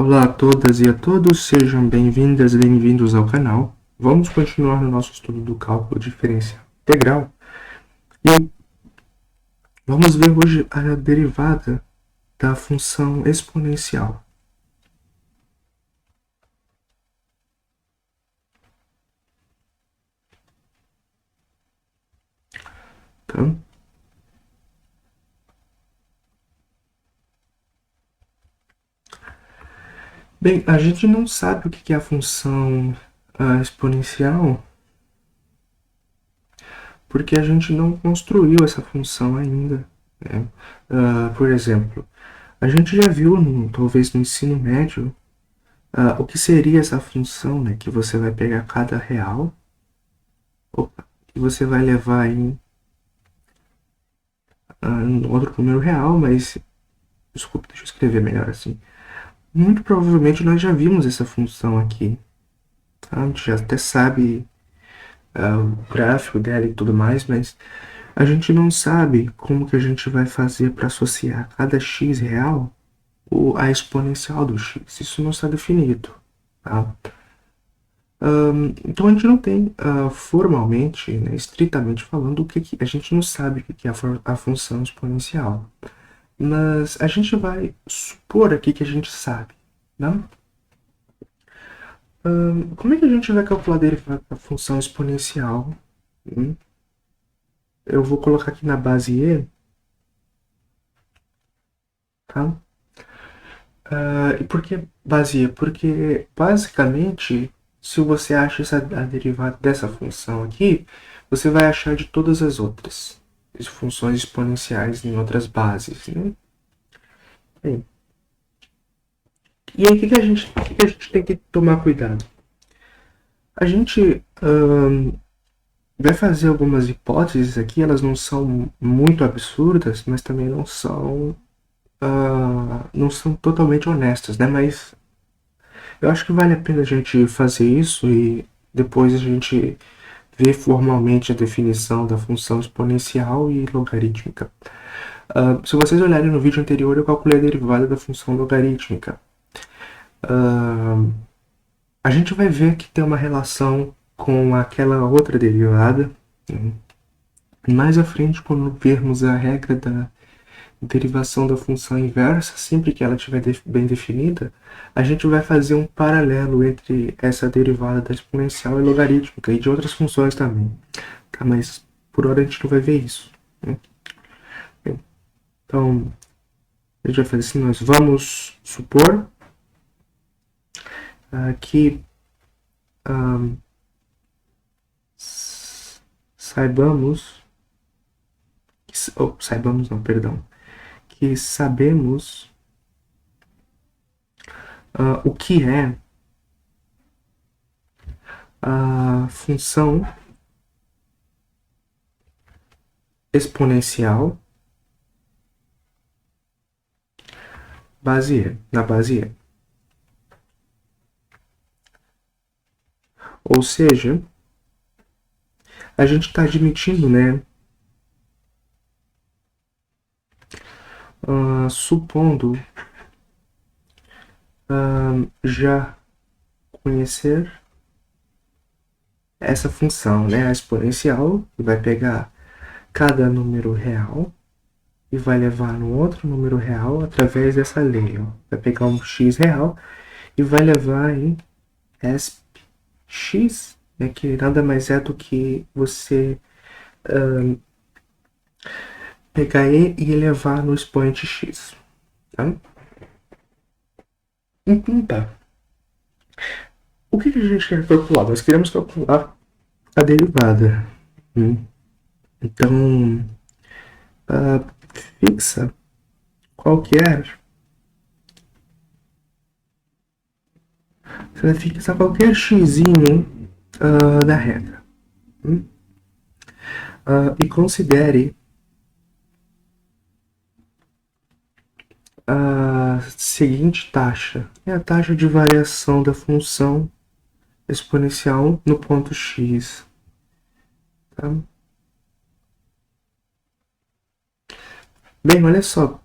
Olá a todas e a todos, sejam bem-vindas e bem-vindos ao canal. Vamos continuar no nosso estudo do cálculo diferencial integral e vamos ver hoje a derivada da função exponencial. Tá? Bem, a gente não sabe o que é a função exponencial porque a gente não construiu essa função ainda. Né? Por exemplo, a gente já viu, talvez no ensino médio, o que seria essa função, né? Que você vai pegar cada real e você vai levar em outro número real, mas desculpa, deixa eu escrever melhor assim. Muito provavelmente nós já vimos essa função aqui. Tá? A gente já até sabe o gráfico dela e tudo mais, mas a gente não sabe como que a gente vai fazer para associar cada x real a exponencial do x. Isso não está definido. Tá? Então a gente não tem formalmente, né, estritamente falando, a gente não sabe o que é a função exponencial. Mas a gente vai supor aqui que a gente sabe. Né? Como é que a gente vai calcular a derivada da função exponencial? Eu vou colocar aqui na base e, tá? E por que base e? Porque, basicamente, se você acha a derivada dessa função aqui, você vai achar de todas as outras funções exponenciais em outras bases, né? Bem, e aí, o que a gente tem que tomar cuidado? A gente vai fazer algumas hipóteses aqui, elas não são muito absurdas, mas também não são totalmente honestas, né? Mas eu acho que vale a pena a gente fazer isso e depois a gente ver formalmente a definição da função exponencial e logarítmica. Se vocês olharem no vídeo anterior, eu calculei a derivada da função logarítmica. A gente vai ver que tem uma relação com aquela outra derivada. Né? Mais à frente, quando vermos a regra da derivação da função inversa, sempre que ela estiver bem definida, a gente vai fazer um paralelo entre essa derivada da exponencial e logarítmica e de outras funções também. Tá? Mas por hora a gente não vai ver isso. Né? Bem, então, a gente vai fazer assim, nós vamos supor que saibamos, saibamos não, perdão, que sabemos o que é a função exponencial na base E. Ou seja, a gente está admitindo, né, supondo já conhecer essa função, né, a exponencial, que vai pegar cada número real e vai levar no outro número real através dessa lei. Ó. Vai pegar um x real e vai levar em x, né, que nada mais é do que você pegar e elevar no expoente x. Tá? Então tá. O que a gente quer calcular? Nós queremos calcular a derivada. Então, fixa qualquer. Você vai fixar qualquer x da regra. E considere a seguinte taxa. É a taxa de variação da função exponencial no ponto x. Tá? Bem, olha só.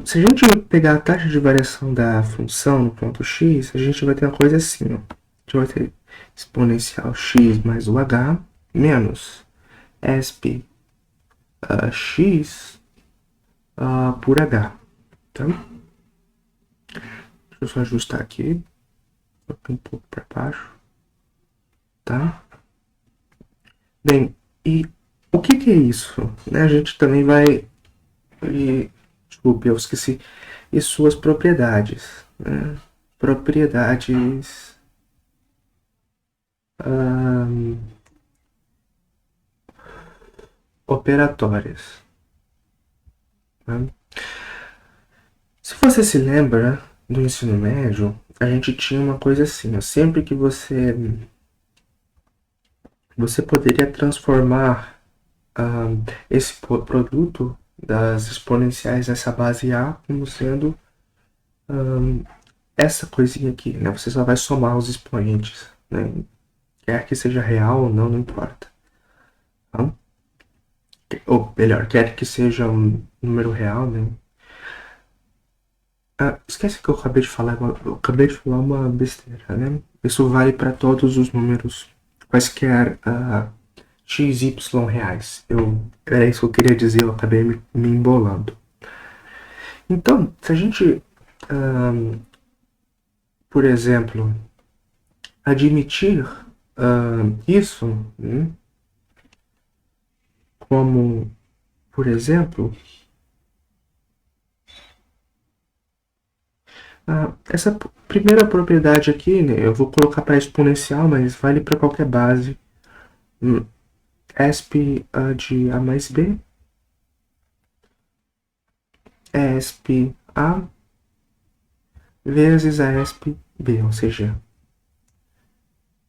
Se a gente pegar a taxa de variação da função no ponto x, a gente vai ter uma coisa assim, ó. A gente vai ter exponencial x mais o h menos esp x por h. Tá? Deixa eu só ajustar aqui. Um pouco para baixo. Tá? Bem, e o que é isso? Né? A gente também vai... desculpe, eu esqueci. E suas propriedades. Né? Propriedades... operatórias. Né? Se você se lembra do ensino médio, a gente tinha uma coisa assim, ó, sempre que você poderia transformar esse produto das exponenciais nessa base A como sendo essa coisinha aqui, né? Você só vai somar os expoentes, né? Quer que seja real ou não, não importa. Tá? Ou melhor, quer que seja um número real, né? Esquece que eu acabei de falar, eu acabei de falar uma besteira, né? Isso vale para todos os números, quaisquer x, y reais. Era isso que eu queria dizer, eu acabei me embolando. Então, se a gente, por exemplo, admitir isso, como, por exemplo, essa primeira propriedade aqui, né, eu vou colocar para exponencial, mas vale para qualquer base. Esp de A mais B, esp A vezes a esp B, ou seja,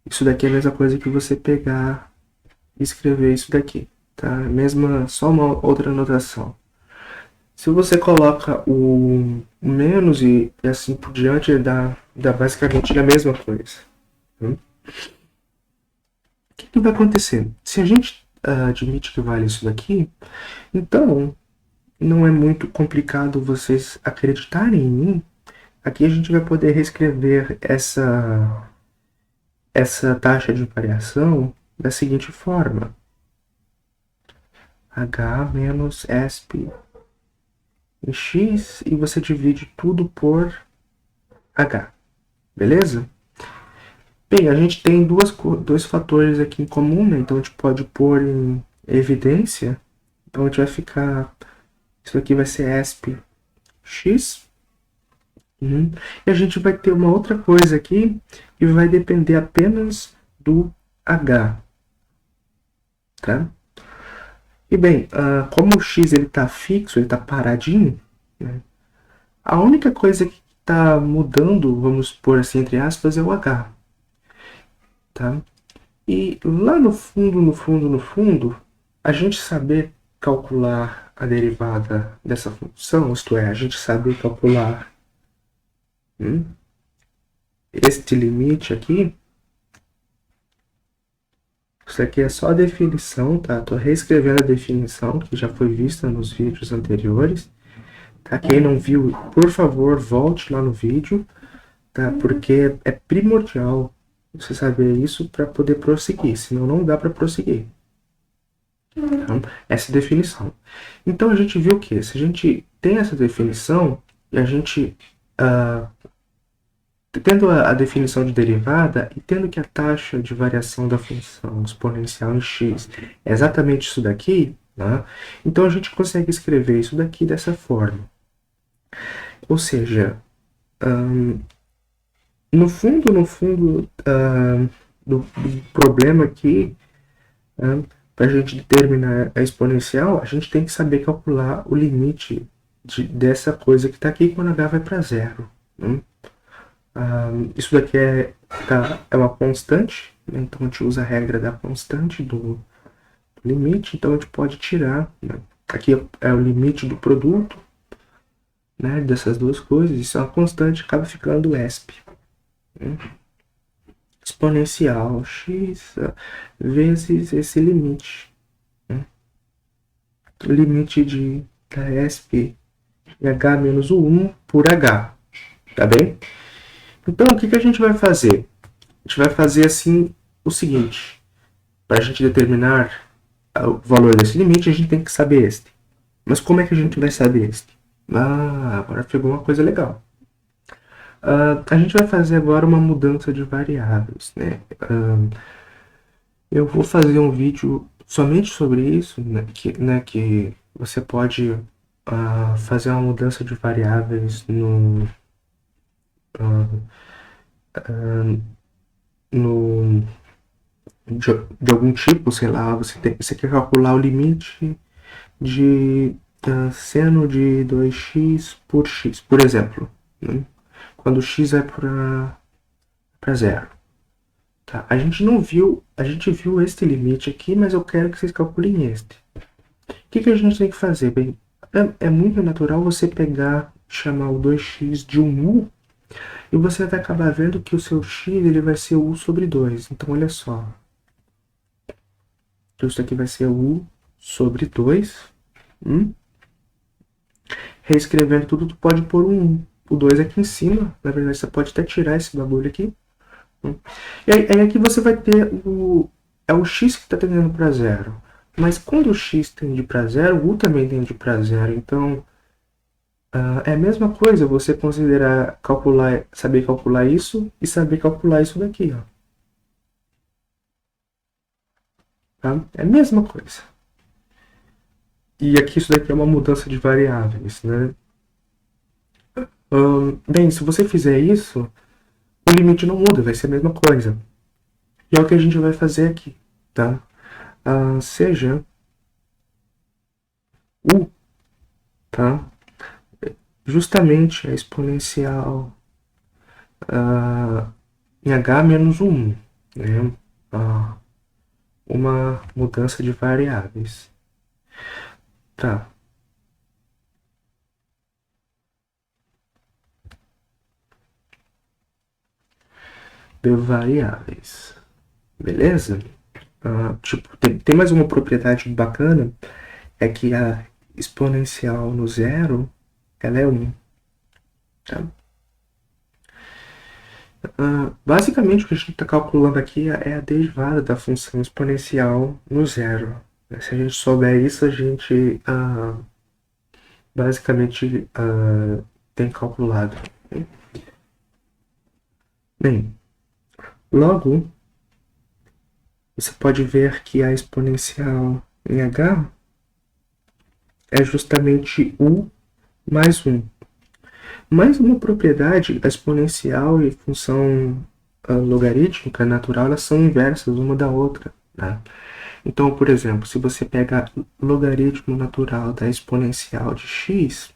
isso daqui é a mesma coisa que você pegar e escrever isso daqui, tá? Mesma, só uma outra notação. Se você coloca o menos e assim por diante, dá basicamente a mesma coisa. O que vai acontecer? Se a gente admite que vale isso daqui, então não é muito complicado vocês acreditarem em mim. Aqui a gente vai poder reescrever essa taxa de variação da seguinte forma: h menos esp em x, e você divide tudo por h, beleza? Bem, a gente tem dois fatores aqui em comum, né? Então a gente pode pôr em evidência. Então a gente vai ficar... Isso aqui vai ser esp x. E a gente vai ter uma outra coisa aqui que vai depender apenas do h. Tá? E bem, como o x está fixo, ele está paradinho, né? A única coisa que está mudando, vamos pôr assim entre aspas, é o h. Tá? E lá no fundo, a gente saber calcular a derivada dessa função, isto é, a gente saber calcular este limite aqui, isso aqui é só a definição, tá? Estou reescrevendo a definição que já foi vista nos vídeos anteriores. Tá? Quem não viu, por favor, volte lá no vídeo, tá? Porque é primordial você saber isso para poder prosseguir, senão não dá para prosseguir. Então, essa definição. Então a gente viu que se a gente tem essa definição e a gente tendo a definição de derivada e tendo que a taxa de variação da função exponencial em x é exatamente isso daqui, né? Então a gente consegue escrever isso daqui dessa forma. Ou seja, no fundo do problema aqui, para a gente determinar a exponencial, a gente tem que saber calcular o limite dessa coisa que está aqui quando h vai para zero. Né? Isso daqui é uma constante, né? Então a gente usa a regra da constante do limite, então a gente pode tirar, né? Aqui é o limite do produto, né, dessas duas coisas, isso é uma constante, acaba ficando esp. Exponencial x vezes esse limite. O limite da esp em h menos o 1 por h, tá bem? Então, o que a gente vai fazer? A gente vai fazer assim o seguinte, para a gente determinar o valor desse limite, a gente tem que saber este. Mas como é que a gente vai saber este? Ah, agora pegou uma coisa legal. A gente vai fazer agora uma mudança de variáveis, né? Eu vou fazer um vídeo somente sobre isso, que você pode fazer uma mudança de variáveis no, de algum tipo, sei lá, você quer calcular o limite de seno de 2x por x, por exemplo, né? Quando x vai para zero. Tá? A gente viu este limite aqui, mas eu quero que vocês calculem este. O que a gente tem que fazer? Bem, é muito natural você pegar, chamar o 2x de um u, e você vai acabar vendo que o seu x ele vai ser u sobre 2. Então, olha só. Isso aqui vai ser u sobre 2. Reescrevendo tudo, tu pode pôr um 1. O 2 aqui em cima. Na verdade, você pode até tirar esse bagulho aqui. E aí aqui você vai ter é o x que está tendendo para zero. Mas quando o x tende para zero, o u também tende para zero. Então, é a mesma coisa você considerar saber calcular isso e saber calcular isso daqui, ó. Tá? É a mesma coisa. E aqui isso daqui é uma mudança de variáveis, né? Bem, se você fizer isso, o limite não muda, vai ser a mesma coisa. E é o que a gente vai fazer aqui, tá? Seja u, tá? Justamente a exponencial em h menos 1, né? Uma mudança de variáveis. Tá. De variáveis. Beleza? Tipo, tem mais uma propriedade bacana, é que a exponencial no zero, ela é 1. Tá? Basicamente, o que a gente está calculando aqui é a derivada da função exponencial no zero. Se a gente souber isso, a gente basicamente tem calculado. Bem, logo, você pode ver que a exponencial em h é justamente u mais 1. Mais uma propriedade, a exponencial e função logarítmica natural, elas são inversas uma da outra. Né? Então, por exemplo, se você pega logaritmo natural da exponencial de x,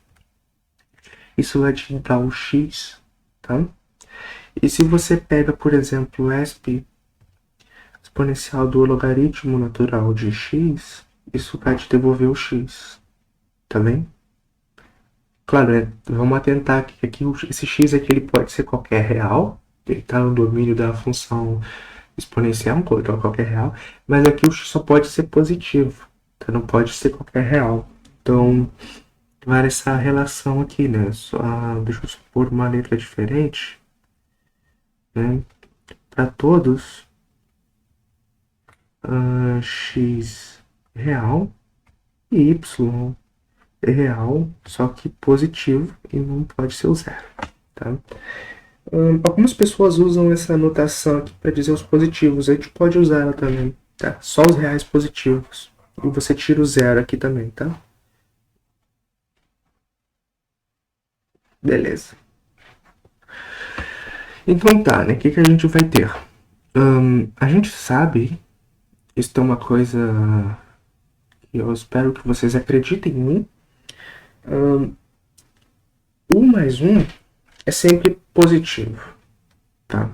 isso vai te dar o x, tá? E se você pega, por exemplo, o exponencial do logaritmo natural de x, isso vai te devolver o x, tá bem? Claro, né? Vamos atentar que aqui esse x aqui ele pode ser qualquer real, ele está no domínio da função exponencial, qualquer real, mas aqui o x só pode ser positivo, então não pode ser qualquer real. Então, vai essa relação aqui, né? Deixa eu supor uma letra diferente, né? Para todos, x real e y é real, só que positivo e não pode ser o zero, tá? Algumas pessoas usam essa notação aqui para dizer os positivos, a gente pode usar ela também, tá? Só os reais positivos. E você tira o zero aqui também, tá? Beleza. Então tá, né? O que a gente vai ter? A gente sabe, isso é uma coisa que eu espero que vocês acreditem em mim. 1 mais 1 é sempre positivo, tá?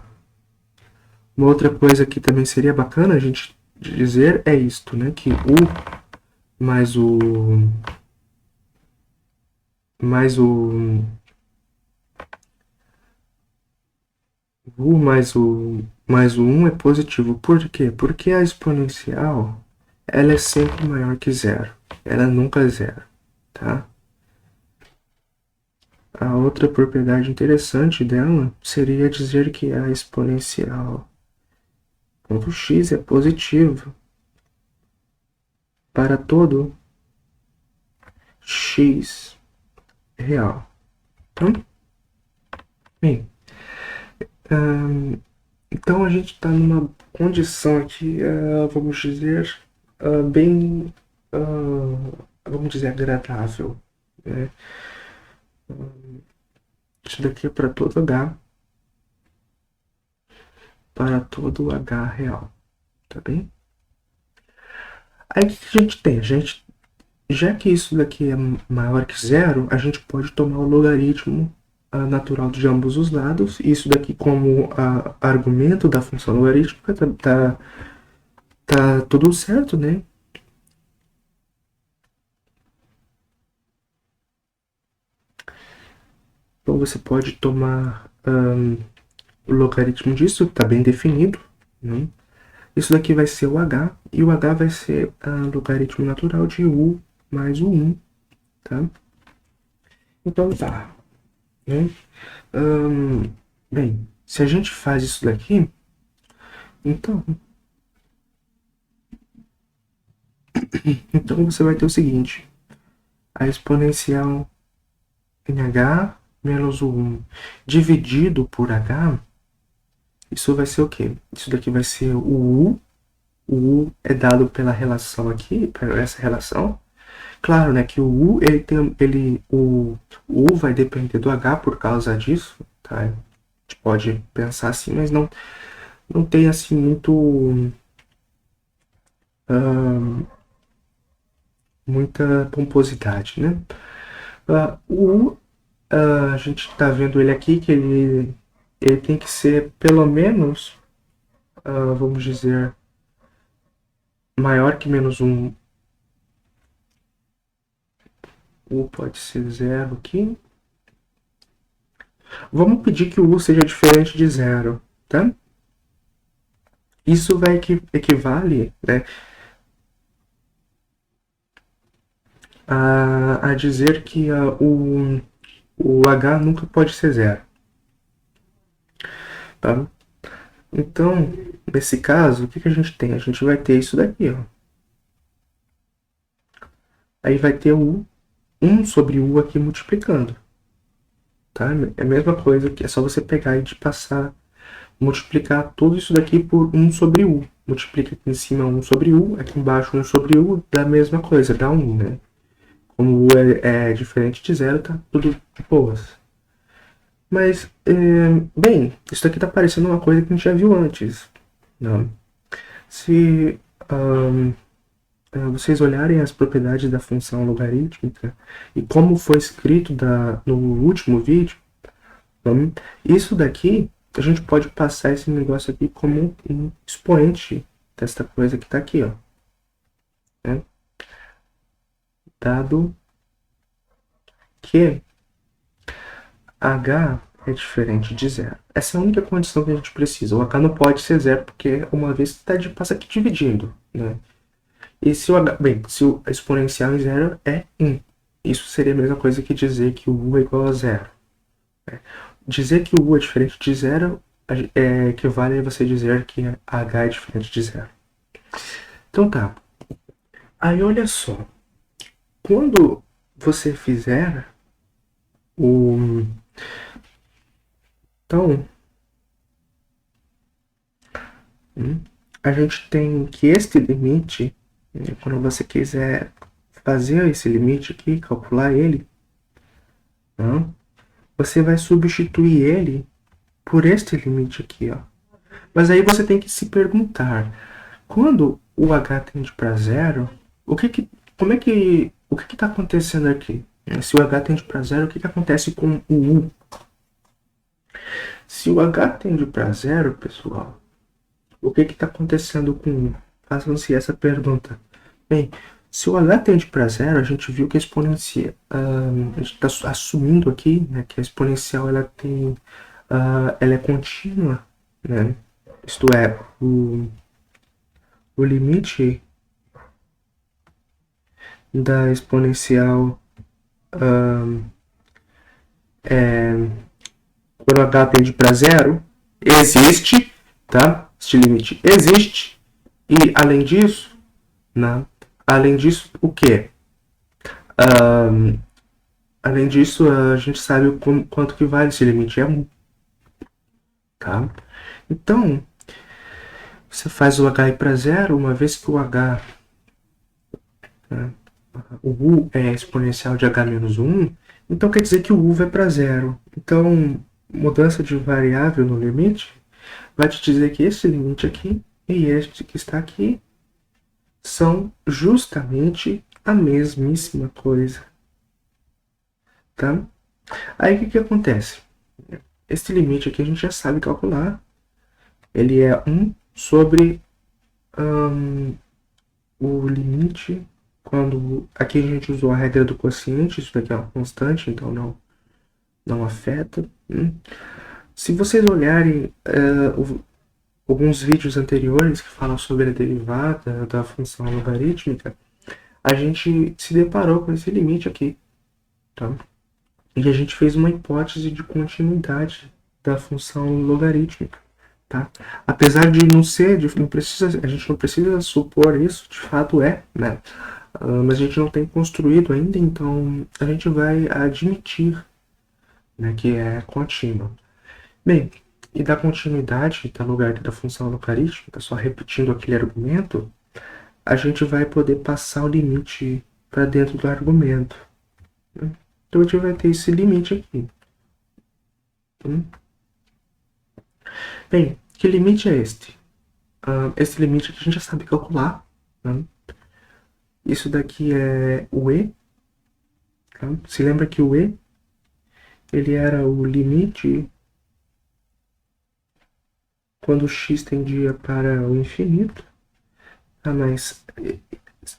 Uma outra coisa que também seria bacana a gente dizer é isto, né? Que u mais mais o 1 é positivo. Por quê? Porque a exponencial ela é sempre maior que zero. Ela nunca é zero, tá? A outra propriedade interessante dela seria dizer que a exponencial ponto x é positivo para todo x real. Então, bem, então a gente está numa condição aqui, vamos dizer, bem, vamos dizer, agradável. Né? Isso daqui é para todo H, para todo H real, tá bem? Aí o que a gente tem? Já que isso daqui é maior que zero, a gente pode tomar o logaritmo natural de ambos os lados. Isso daqui como argumento da função logarítmica tá tudo certo, né? Então você pode tomar o logaritmo disso, que está bem definido. Né? Isso daqui vai ser o h, e o h vai ser o logaritmo natural de u mais o 1. Tá? Então tá. Né? Bem, se a gente faz isso daqui, então você vai ter o seguinte: a exponencial em h menos o 1 dividido por h, isso vai ser o quê? Isso daqui vai ser o U é dado pela relação aqui, por essa relação. Claro, né, que o U, o U vai depender do H por causa disso, tá? A gente pode pensar assim, mas não tem assim muita pomposidade, né? O U, a gente está vendo ele aqui que ele tem que ser pelo menos, vamos dizer, maior que menos um. U pode ser zero aqui. Vamos pedir que o U seja diferente de zero, tá? Isso vai equivale, né, a dizer que o H nunca pode ser zero. Tá? Então, nesse caso, o que a gente tem? A gente vai ter isso daqui. Ó. Aí vai ter o 1 sobre U aqui multiplicando. Tá? É a mesma coisa que é só você pegar e de passar, multiplicar tudo isso daqui por 1 sobre U. Multiplica aqui em cima 1 sobre U, aqui embaixo 1 sobre U, dá a mesma coisa, dá 1, né? Como U é diferente de zero, tá tudo de boas. Mas, bem, isso aqui tá parecendo uma coisa que a gente já viu antes. Não. Se vocês olharem as propriedades da função logarítmica e como foi escrito no último vídeo, isso daqui, a gente pode passar esse negócio aqui como um expoente desta coisa que está aqui, ó. Né? Dado que h é diferente de zero. Essa é a única condição que a gente precisa. O h não pode ser zero, porque uma vez que passa aqui dividindo. Né? E se o h, bem, se o exponencial em zero é 1, isso seria a mesma coisa que dizer que o u é igual a zero. Né? Dizer que o u é diferente de zero equivale a você dizer que h é diferente de zero. Então tá. Aí olha só. Quando você fizer o. Então, a gente tem que este limite, quando você quiser fazer esse limite aqui, calcular ele, né, você vai substituir ele por este limite aqui, ó. Mas aí você tem que se perguntar, quando o h tende para zero, o que está acontecendo aqui? Se o h tende para zero, o que acontece com o u? Se o h tende para zero, pessoal, o que está acontecendo com o u? Façam-se essa pergunta. Bem, se o h tende para zero, a gente viu que a exponencial, a gente está assumindo aqui, né, que a exponencial ela é contínua, né? Isto é, o limite da exponencial quando h tende para zero, existe, tá? Este limite existe. E além disso, né? Além disso, o que? Além disso, a gente sabe quanto que vale esse limite, é 1, tá? Então, você faz o h ir para zero, uma vez que o h, né, o u é exponencial de h menos 1, então quer dizer que o u vai para zero. Então, mudança de variável no limite vai te dizer que esse limite aqui e este que está aqui são justamente a mesmíssima coisa, tá? Aí o que acontece? Esse limite aqui a gente já sabe calcular. Ele é 1 sobre o limite quando... Aqui a gente usou a regra do quociente, isso daqui é uma constante, então não afeta. Se vocês olharem alguns vídeos anteriores que falam sobre a derivada da função logarítmica, a gente se deparou com esse limite aqui, tá? E a gente fez uma hipótese de continuidade da função logarítmica, tá? Apesar de não ser, a gente não precisa supor isso, de fato é, né? Mas a gente não tem construído ainda, então a gente vai admitir, né, que é contínua. Bem, e da continuidade da função logarítmica, só repetindo aquele argumento, a gente vai poder passar o limite para dentro do argumento. Então a gente vai ter esse limite aqui. Bem, que limite é este? Esse limite aqui a gente já sabe calcular. Né? Isso daqui é o E. Tá? Se lembra que o E ele era o limite quando x tendia para o infinito. Mas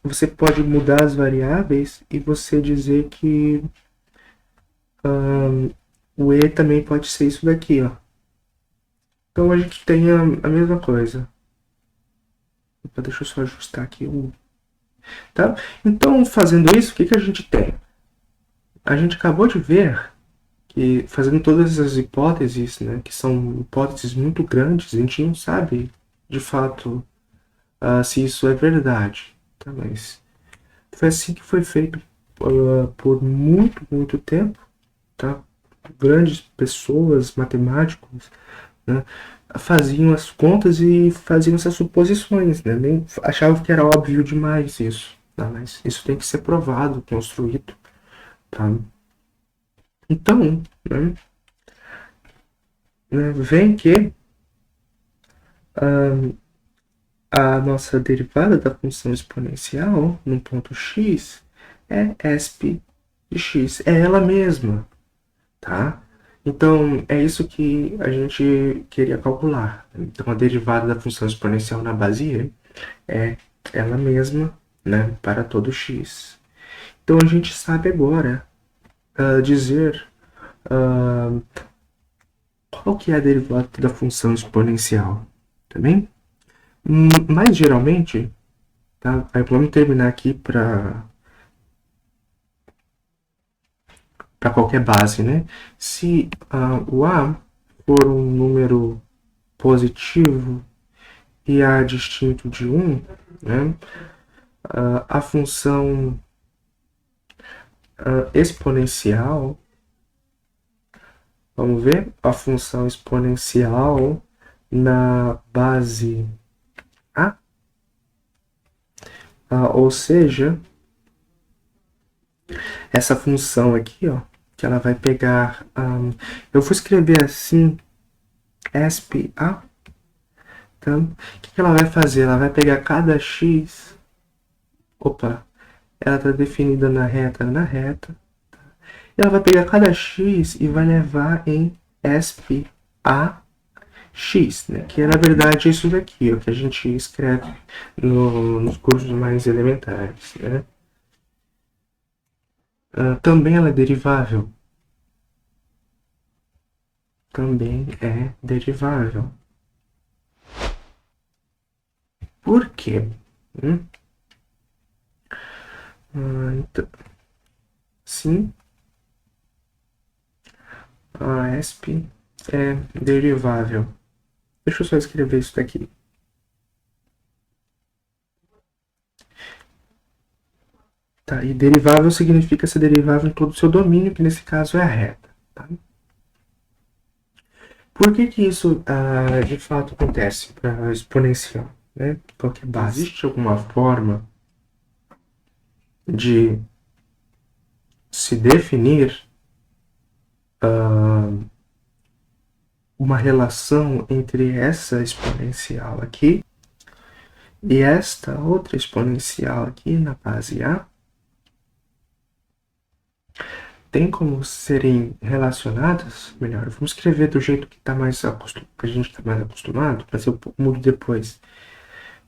você pode mudar as variáveis e você dizer que o E também pode ser isso daqui, ó. Então a gente tem a mesma coisa. Opa, deixa eu só ajustar aqui o... Tá? Então, fazendo isso, o que a gente tem? A gente acabou de ver que, fazendo todas as hipóteses, né, que são hipóteses muito grandes, a gente não sabe, de fato, se isso é verdade. Tá? Mas foi assim que foi feito por muito tempo. Tá? Grandes pessoas, matemáticos, né, faziam as contas e faziam essas suposições, né? Nem achavam que era óbvio demais isso, tá? Mas isso tem que ser provado, construído, tá? Então, né, vem que a nossa derivada da função exponencial no ponto x é esp de x, é ela mesma, tá? Então, é isso que a gente queria calcular. Então, a derivada da função exponencial na base e é ela mesma, né, para todo x. Então, a gente sabe agora dizer qual que é a derivada da função exponencial, tá bem? Mas, geralmente, tá? Aí, vamos terminar aqui para qualquer base, né? Se o a for um número positivo e a distinto de 1, né, a função exponencial, vamos ver, a função exponencial na base A, ou seja, essa função aqui, ó, que ela vai pegar, eu vou escrever assim, esp A, então, o que ela vai fazer? Ela vai pegar cada x, ela está definida na reta, e ela vai pegar cada x e vai levar em esp A x, né? Que é na verdade isso daqui, o que a gente escreve nos cursos mais elementares, né? Também ela é derivável. Também é derivável. Por quê? Então, sim, A ESP é derivável. Deixa eu só escrever isso daqui. Tá, e derivável significa ser derivável em todo o seu domínio, que nesse caso é a reta. Tá? Por que que isso de fato acontece para exponencial? Né? Qual que é a base? Existe alguma forma de se definir uma relação entre essa exponencial aqui e esta outra exponencial aqui na base A? Tem como serem relacionadas? Melhor, vamos escrever do jeito que a gente está mais acostumado, para ser um pouco mudo depois.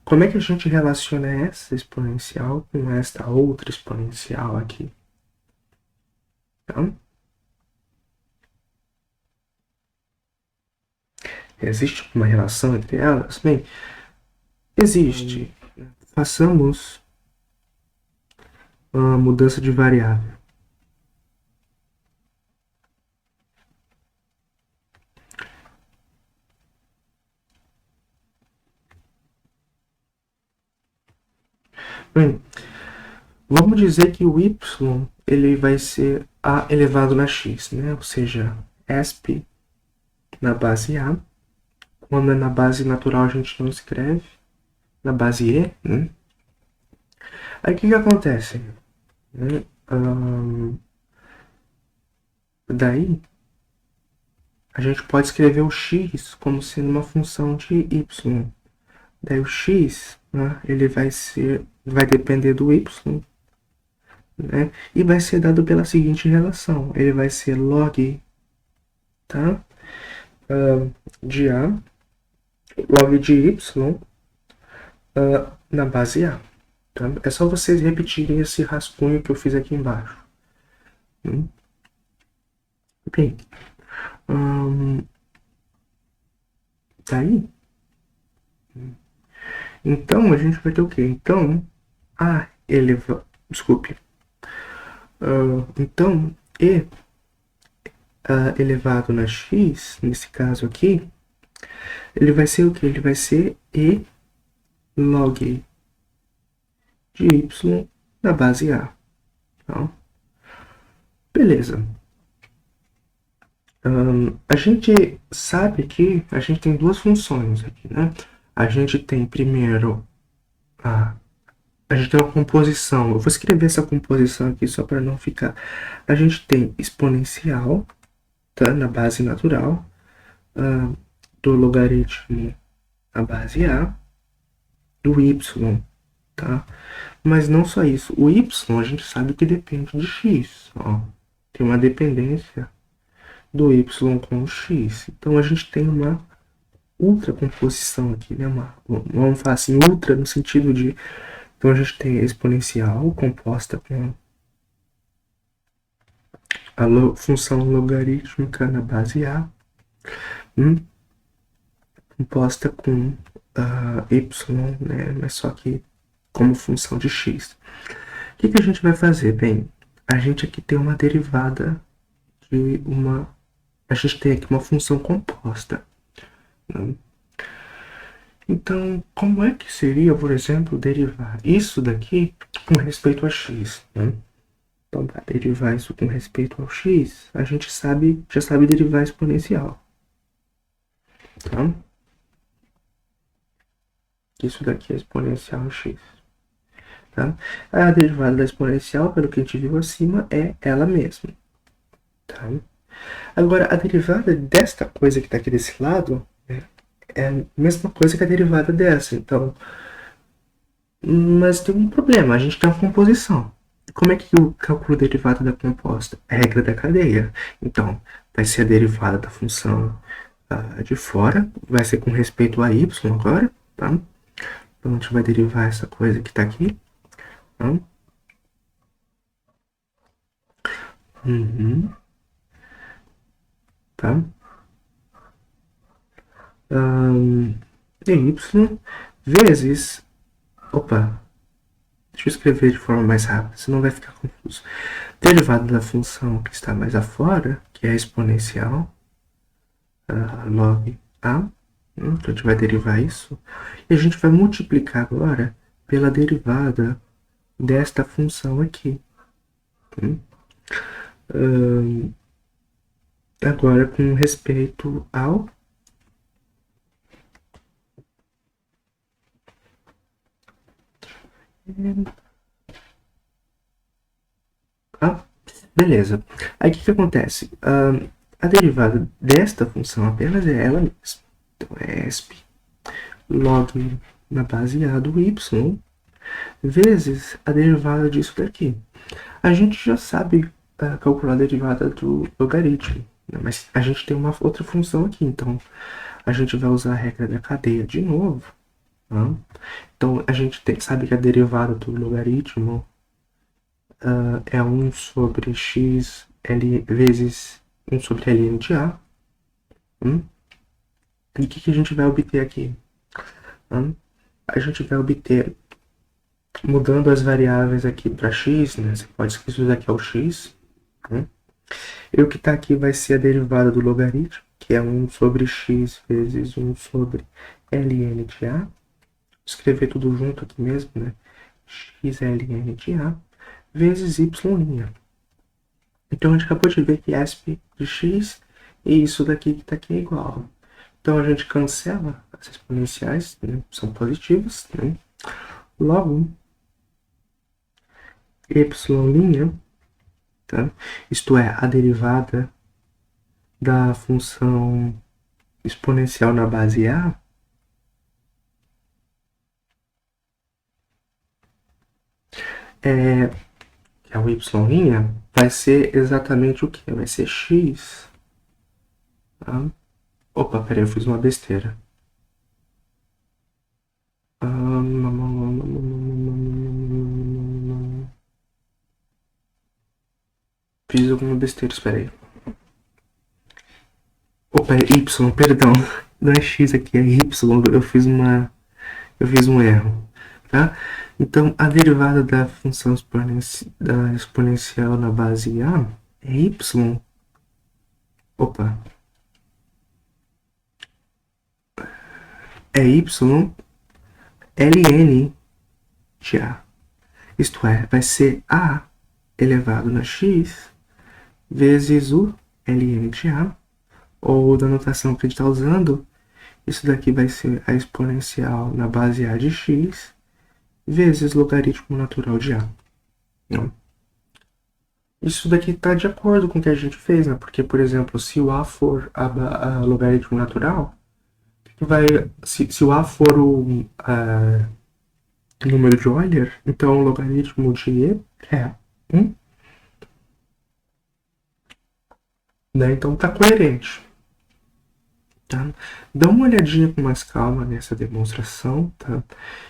Como é que a gente relaciona essa exponencial com esta outra exponencial aqui? Então, existe uma relação entre elas? Bem, existe. Façamos uma mudança de variável. Bem, vamos dizer que o y ele vai ser a elevado na x, né? Ou seja, ESP na base A. Quando é na base natural a gente não escreve. Na base E, né? Aí o que acontece? Né? Daí a gente pode escrever o x como sendo uma função de y. Daí o x, né, ele vai depender do y, né, e vai ser dado pela seguinte relação. Ele vai ser log, tá, de A, log de y, na base A. Tá? É só vocês repetirem esse rascunho que eu fiz aqui embaixo. Bem, daí, então a gente vai ter o quê? Então, desculpe. Então, e elevado na x, nesse caso aqui, ele vai ser o que? Ele vai ser e log de y na base A. Então, beleza. A gente sabe que a gente tem duas funções aqui, né? A gente tem primeiro a gente tem uma composição. Eu vou escrever essa composição aqui só para não ficar. A gente tem exponencial, tá? Na base natural, do logaritmo na base A, do y, tá? Mas não só isso. O y a gente sabe que depende de x. Ó. Tem uma dependência do y com o x. Então a gente tem uma ultra composição aqui, né? Vamos falar assim, ultra no sentido de. Então a gente tem a exponencial composta com a função logarítmica na base A, composta com y, né? Mas só que como função de x. O que a gente vai fazer? Bem, a gente aqui tem uma derivada de uma. A gente tem aqui uma função composta. Né? Então, como é que seria, por exemplo, derivar isso daqui com respeito a x? Né? Então, para derivar isso com respeito ao x, a gente já sabe derivar exponencial. Tá? Isso daqui é exponencial x. Tá? A derivada da exponencial, pelo que a gente viu acima, é ela mesma. Tá? Agora, a derivada desta coisa que está aqui desse lado é a mesma coisa que a derivada dessa. Então, mas tem um problema, a gente tem uma composição. Como é que eu calculo a derivada da composta? A regra da cadeia. Então, vai ser a derivada da função de fora, vai ser com respeito a y agora, tá? Então, a gente vai derivar essa coisa que está aqui. Tá? Tá? Y vezes... Opa, Deixa eu escrever de forma mais rápida, senão vai ficar confuso. Derivada da função que está mais afora, que é a exponencial, log a. Então a gente vai derivar isso. E a gente vai multiplicar agora pela derivada desta função aqui. Agora com respeito ao beleza. Aí o que acontece? A derivada desta função apenas é ela mesma. Então é esp log na base a do y vezes a derivada disso daqui. A gente já sabe calcular a derivada do logaritmo, né? Mas a gente tem uma outra função aqui, então a gente vai usar a regra da cadeia de novo. Tá? Então a gente sabe que a derivada do logaritmo é 1 sobre x L vezes 1 sobre ln de a. E o que a gente vai obter aqui? A gente vai obter, mudando as variáveis aqui para x, né? Você pode esquecer isso daqui é o x. E o que está aqui vai ser a derivada do logaritmo, que é 1 sobre x vezes 1 sobre ln de a. Vou escrever tudo junto aqui mesmo, né? x ln de a vezes y'. Então a gente acabou de ver que esp de x e isso daqui que está aqui é igual. Então a gente cancela as exponenciais, né? São positivas, né? Logo, y', tá? Isto é, a derivada da função exponencial na base a, que é o y', vai ser exatamente o que? Vai ser x. Tá? Opa, peraí, eu fiz uma besteira. Fiz alguma besteira, espera aí. Opa, é y, perdão. Não é x aqui, é y. Eu fiz um erro, tá? Então, a derivada da função exponencial na base a é y. Opa. É y ln de a. Isto é, vai ser a elevado na x vezes o ln de a, ou da notação que a gente está usando, isso daqui vai ser a exponencial na base a de x vezes logaritmo natural de a. Não. Isso daqui está de acordo com o que a gente fez, né? Porque, por exemplo, se o a for a logaritmo natural, se o a for o número de Euler, então o logaritmo de e é 1. Né? Então tá coerente. Tá? Dá uma olhadinha com mais calma nessa demonstração, tá?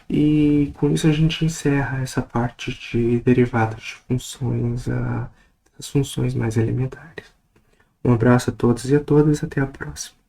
E com isso a gente encerra essa parte de derivadas de funções, as funções mais elementares. Um abraço a todos e a todas, até a próxima.